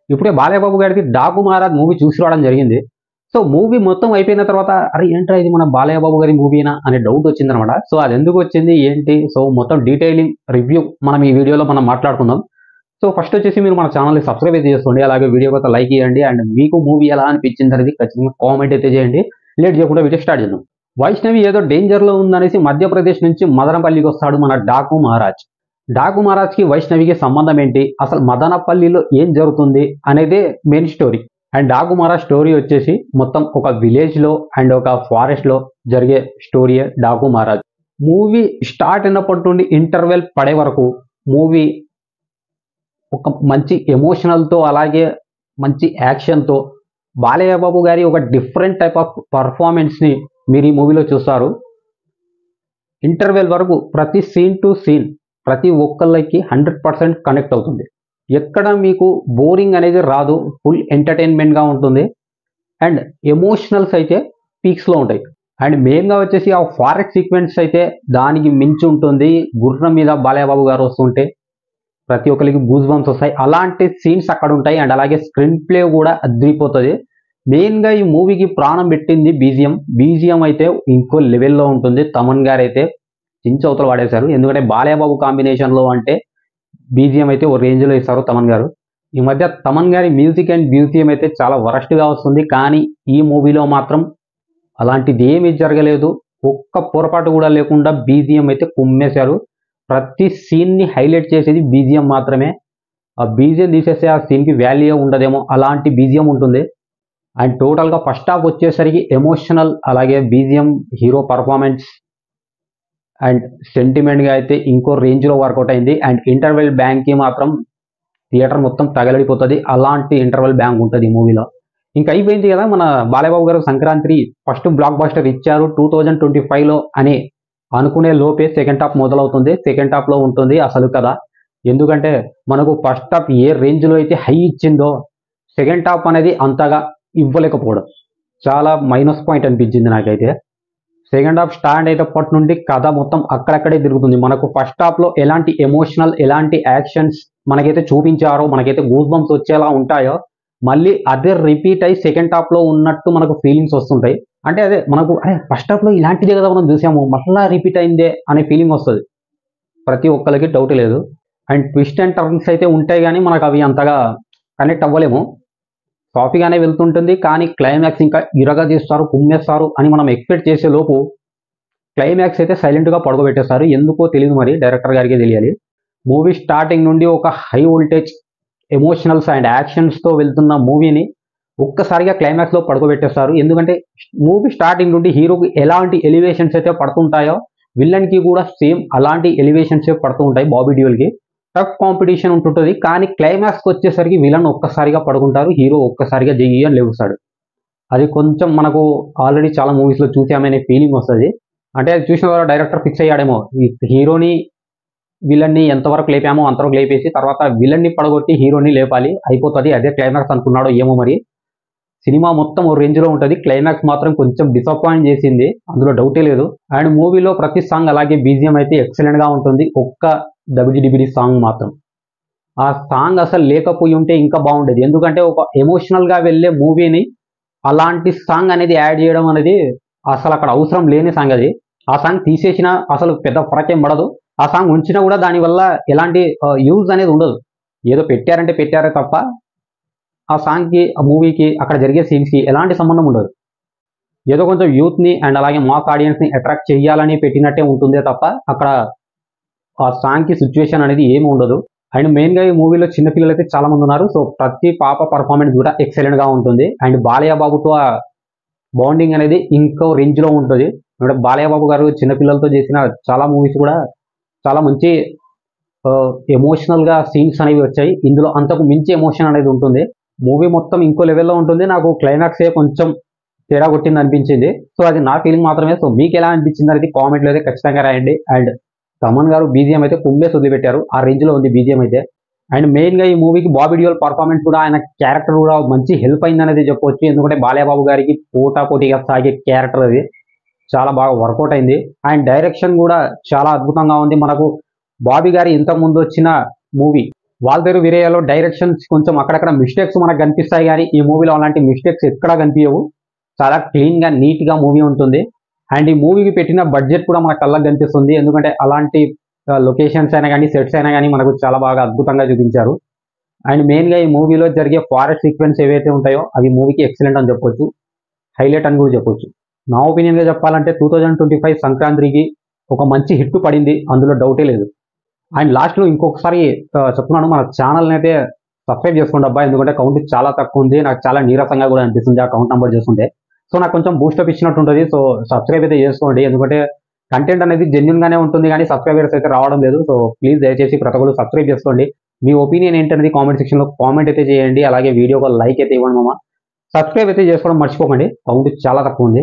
ఇప్పుడే బాలయ్య బాబు గారిది 'డాకు మహారాజ్' మూవీ చూసి రావడం జరిగింది. సో, మూవీ మొత్తం అయిపోయిన తర్వాత అరే! ఏంట్రా ఇది మన బాలయ్య బాబు గారి మూవీనా అనే డౌట్ వచ్చిందనమాట. సో, అదెందుకొచ్చింది? ఏంటి? సో, మొత్తం డీటెయిలింగ్ రివ్యూ మనం ఈ వీడియోలో మనం మాట్లాడుకుందాం. సో, ఫస్ట్ వచ్చేసి మీరు మన ఛానల్‌ని సబ్స్క్రైబ్ అయితే చేసుకోండి. అలాగే వీడియోకి ఒక లైక్ ఇయ్యండి. అండ్ మీకు మూవీ ఎలా అనిపించిందనేది ఖచ్చితంగా కామెంట్ అయితే చేయండి. లేట్ చేయకుండా వీడియో స్టార్ట్ చేద్దాం. వైష్ణవి ఏదో డేంజర్‌లో ఉందనేసి మధ్యప్రదేశ్ నుంచి మదనపల్లికి వస్తాడు మన 'డాకు మహారాజ్'. 'డాకు మహారాజ్‌కి వైష్ణవికి సంబంధం ఏంటి? అసలు మదనపల్లిలో ఏం జరుగుతుంది? అనేదే main story. And 'Daaku Maharaj' story వచ్చేసి మొత్తం ఒక విలేజ్‌లో అండ్ ఒక ఫారెస్ట్‌లో జరిగే స్టోరీయే 'డాకు మహారాజ్'. మూవీ స్టార్ట్ అయినప్పటి నుండి ఇంటర్వెల్ పడే వరకు మూవీ ఒక మంచి ఎమోషనల్‌తో అలాగే మంచి యాక్షన్‌తో బాలయ్య బాబు గారి ఒక డిఫరెంట్ టైప్ ఆఫ్ పర్ఫార్మెన్స్‌ని మీరు ఈ మూవీలో చూస్తారు. ఇంటర్వెల్ వరకు ప్రతి సీన్ టు సీన్ ప్రతి ఒక్కళ్ళకి 100% కనెక్ట్ అవుతుంది. ఎక్కడ మీకు బోరింగ్ అనేది రాదు. ఫుల్ ఎంటర్‌టైన్‌మెంట్‌గా ఉంటుంది. అండ్ ఎమోషనల్స్ అయితే పీక్స్‌లో ఉంటాయి. అండ్ మెయిన్‌గా వచ్చేసి ఆ ఫారెస్ట్ సీక్వెన్స్ అయితే దానికి మించి ఉంటుంది. గుర్రం మీద బాలయ్య బాబు గారు వస్తుంటే ప్రతి ఒక్కరికి గూస్ బంప్స్ వస్తాయి. అలాంటి సీన్స్ అక్కడ ఉంటాయి. అండ్ అలాగే స్క్రీన్ ప్లే కూడా అదిరిపోతది. మెయిన్‌గా ఈ మూవీకి ప్రాణం పెట్టింది బీజీఎం. బీజీఎం అయితే ఇంకో లెవెల్‌లో ఉంటుంది. తమన్ గారైతే చించవతల వాడేశారు. ఎందుకంటే బాలయ్య బాబు కాంబినేషన్‌లో అంటే బీజీఎం అయితే ఓ రేంజ్‌లో ఇస్తారు తమన్ గారు. ఈ మధ్య తమన్ గారి మ్యూజిక్ అండ్ బీజీఎం అయితే చాలా వరస్ట్‌గా వస్తుంది. కానీ ఈ మూవీలో మాత్రం అలాంటిది ఏమీ జరగలేదు. ఒక్క పొరపాటు కూడా లేకుండా బీజీఎం అయితే కుమ్మేశారు. ప్రతి సీన్‌ని హైలైట్ చేసేది బీజీఎం మాత్రమే. ఆ బీజీఎం తీసేస్తే ఆ సీన్‌కి వాల్యూ ఉండదేమో అలాంటి బీజీఎం ఉంటుంది. అండ్ టోటల్‌గా ఫస్ట్ హాఫ్ వచ్చేసరికి ఎమోషనల్ అలాగే బీజీఎం, హీరో పర్ఫార్మెన్స్ అండ్ సెంటిమెంట్‌గా అయితే ఇంకో రేంజ్‌లో వర్కౌట్ అయింది. అండ్ ఇంటర్వెల్ బ్యాంగ్‌కి మాత్రం థియేటర్ మొత్తం తగలడిపోతది. అలాంటి ఇంటర్వెల్ బ్యాంగ్ ఉంటది ఈ మూవీలో. ఇంక అయిపోయింది కదా! మన బాలయ్య బాబు గారు సంక్రాంతి ఫస్ట్ బ్లాక్ బస్టర్ ఇచ్చారు 2025లో అని అనుకునే లోపే సెకండ్ హాఫ్ మొదలవుతుంది. సెకండ్ హాఫ్‌లో ఉంటుంది అసలు కథ. ఎందుకంటే మనకు ఫస్ట్ హాఫ్ ఏ రేంజ్‌లో అయితే హై ఇచ్చిందో సెకండ్ హాఫ్ అనేది అంతగా ఇవ్వలేకపోవడం. చాలా మైనస్ పాయింట్ అనిపించింది నాకైతే. సెకండ్ హాఫ్ స్టార్ట్ అయ్యేటప్పటి నుండి కథ మొత్తం అక్కడక్కడే తిరుగుతుంది. మనకు ఫస్ట్ హాఫ్‌లో ఎలాంటి ఎమోషనల్, ఎలాంటి యాక్షన్స్ మనకైతే చూపించారో, మనకైతే గూస్ బంప్స్ వచ్చేలా ఉంటాయో, మళ్ళీ అదే రిపీట్ అయ్యి సెకండ్ హాఫ్‌లో ఉన్నట్టు మనకు ఫీలింగ్స్ వస్తుంటాయి. అంటే అదే మనకు అరే! ఫస్ట్ హాఫ్‌లో ఇలాంటిదే కదా మనం చూసాము. మళ్ళా రిపీట్ అయిందే అనే ఫీలింగ్ వస్తది. ప్రతి ఒక్కళ్ళకి డౌట్ లేదు. అండ్ ట్విస్ట్ అండ్ టర్న్స్ అయితే ఉంటాయి గానీ మనకు అవి అంతగా కనెక్ట్ అవ్వలేము. సాఫీగానే వెళ్తుంటుంది. కానీ క్లైమాక్స్ ఇంకా ఇరగదీస్తారు, కుమ్మేస్తారు అని మనం ఎక్స్‌పెక్ట్ చేసే లోపు క్లైమాక్స్ అయితే సైలెంట్‌గా పడుకోబెట్టేస్తారు. ఎందుకో తెలీదు మరి డైరెక్టర్ గారికే తెలియాలి. మూవీ స్టార్టింగ్ నుండి ఒక హై వోల్టేజ్ ఎమోషనల్స్ అండ్ యాక్షన్స్‌తో వెళ్తున్న మూవీని ఒక్కసారిగా క్లైమాక్స్‌లో పడుకోబెట్టేస్తారు. ఎందుకంటే మూవీ స్టార్టింగ్ నుండి హీరోకి ఎలాంటి ఎలివేషన్స్ అయితే పడుతుంటాయో విలన్‌కి కూడా సేమ్ అలాంటి ఎలివేషన్సే పడుతూ ఉంటాయి బాబీ డియోల్‌కి. టఫ్ కాంపిటీషన్ ఉంటుంటది. కానీ క్లైమాక్స్‌కి వచ్చేసరికి విలన్ ఒక్కసారిగా పడుకుంటారు. హీరో ఒక్కసారిగా జెయ్యి అని లెగుస్తాడు. అది కొంచెం మనకు ఆల్రెడీ చాలా మూవీస్‌లో చూసామనే ఫీలింగ్ వస్తది. అంటే అది చూసిన తర్వాత డైరెక్టర్ ఫిక్స్ అయ్యాడేమో. ఈ హీరోని, విలన్ని ఎంతవరకు లేపామో అంతవరకు లేపేసి తర్వాత విలన్ని పడగొట్టి హీరోని లేపాలి. అయిపోతది. అదే క్లైమాక్స్ అనుకున్నాడో ఏమో మరి. సినిమా మొత్తం ఓ రేంజ్‌లో ఉంటది. క్లైమాక్స్ మాత్రం కొంచెం డిసప్పాయింట్ చేసింది. అందులో డౌటే లేదు. అండ్ మూవీలో ప్రతి సాంగ్ అలాగే బీజీఎం అయితే ఎక్సలెంట్‌గా ఉంటుంది. ఒక్క డబిడి సాంగ్ మాత్రం. ఆ సాంగ్ అసలు లేకపోయి ఉంటే ఇంకా బాగుండేది. ఎందుకంటే ఒక ఎమోషనల్‌గా వెళ్ళే మూవీని అలాంటి సాంగ్ అనేది యాడ్ చేయడం అనేది అసలు అక్కడ అవసరం లేని సాంగ్ అది. ఆ సాంగ్ తీసేసినా అసలు పెద్ద ఫరకేం పడదు. ఆ సాంగ్ ఉంచినా కూడా దానివల్ల ఎలాంటి యూజ్ అనేది ఉండదు. ఏదో పెట్టారంటే పెట్టారే తప్ప ఆ సాంగ్‌కి, ఆ మూవీకి, అక్కడ జరిగే సీన్స్‌కి ఎలాంటి సంబంధం ఉండదు. ఏదో కొంచెం యూత్‌ని అండ్ అలాగే మాస్ ఆడియన్స్‌ని అట్రాక్ట్ చేయాలని పెట్టినట్టే ఉంటుందే తప్ప అక్కడ ఆ సాంగ్‌కి సిట్యుయేషన్ అనేది ఏమి ఉండదు. అండ్ మెయిన్‌గా ఈ మూవీలో చిన్న పిల్లలైతే చాలా మంది ఉన్నారు. సో, ప్రతి పాప పర్ఫార్మెన్స్ కూడా ఎక్సలెంట్‌గా ఉంటుంది. అండ్ బాలయ్య బాబుతో ఆ బాండింగ్ అనేది ఇంకో రేంజ్‌లో ఉంటది. అంటే బాలయ్య బాబు గారు చిన్న పిల్లలతో చేసిన చాలా మూవీస్ కూడా చాలా మంచి ఎమోషనల్‌గా సీన్స్ అనేవి వచ్చాయి. ఇందులో అంతకు మించి ఎమోషన్ అనేది ఉంటుంది. మూవీ మొత్తం ఇంకో లెవెల్‌లో ఉంటుంది. నాకు క్లైమాక్సే కొంచెం తేడా కొట్టింది అనిపించింది. సో, అది నా ఫీలింగ్ మాత్రమే. సో, మీకెలా అనిపించింది అనేది కామెంట్‌లో అయితే ఖచ్చితంగా రాయండి. అండ్ తమన్ గారు బీజీఎం అయితే కుమ్మేసి వదిలిపెట్టారు. ఆ రేంజ్‌లో ఉంది బీజీఎం అయితే. అండ్ మెయిన్‌గా ఈ మూవీకి బాబీ డియోల్ పర్ఫార్మెన్స్ కూడా ఆయన క్యారెక్టర్ కూడా మంచి హెల్ప్ అయిందనేది చెప్పొచ్చు. ఎందుకంటే బాలయ్య బాబు గారికి పోటాపోటీగా సాగే క్యారెక్టర్ అది. చాలా బాగా వర్కౌట్ అయింది. అండ్ డైరెక్షన్ కూడా చాలా అద్భుతంగా ఉంది. మనకు బాబీ గారి ఇంతకు ముందు వచ్చిన మూవీ వాల్తేరు వీరయ్యలో డైరెక్షన్స్ కొంచెం అక్కడక్కడ మిస్టేక్స్ మనకు కనిపిస్తాయి, కానీ ఈ మూవీలో అలాంటి మిస్టేక్స్ ఎక్కడా కనిపించవు. చాలా క్లీన్గా నీట్గా మూవీ ఉంటుంది. అండ్ ఈ మూవీకి పెట్టిన బడ్జెట్ కూడా మన కళ్ళకు కనిపిస్తుంది, ఎందుకంటే అలాంటి లొకేషన్స్ అయినా కానీ సెట్స్ అయినా కానీ మనకు చాలా బాగా అద్భుతంగా చూపించారు. అండ్ మెయిన్గా ఈ మూవీలో జరిగే ఫారెస్ట్ సీక్వెన్స్ ఏవైతే ఉంటాయో అవి మూవీకి ఎక్సలెంట్ అని చెప్పొచ్చు, హైలైట్ అని కూడా చెప్పొచ్చు. నా ఒపీనియన్గా చెప్పాలంటే 2025 సంక్రాంతికి ఒక మంచి హిట్ పడింది, అందులో డౌటే లేదు. అండ్ లాస్ట్లో ఇంకొకసారి చెప్తున్నాను, మన ఛానల్ని అయితే సబ్స్క్రైబ్ చేసుకోండి అబ్బా, ఎందుకంటే కౌంట్ చాలా తక్కువ ఉంది. నాకు చాలా నీరసంగా కూడా అనిపిస్తుంది ఆ కౌంట్ నెంబర్ చూస్తుంటే. సో నాకు కొంచెం బూస్టప్ ఇచ్చినట్టు ఉంటుంది. సో సబ్స్క్రైబ్ అయితే చేసుకోండి, ఎందుకంటే కంటెంట్ అనేది జెన్యున్గానే ఉంటుంది, కానీ సబ్స్క్రైబర్స్ అయితే రావడం లేదు. సో ప్లీజ్ దయచేసి ప్రతి ఒక్కరు సబ్స్క్రైబ్ చేసుకోండి. మీ ఒపీనియన్ ఏంటనేది కామెంట్ సెక్షన్లో కామెంట్ అయితే చేయండి. అలాగే వీడియోకి లైక్ అయితే ఇవ్వండి మామ. సబ్స్క్రైబ్ అయితే చేసుకోవడం మర్చిపోకండి, కౌంట్ చాలా తక్కువ ఉంది.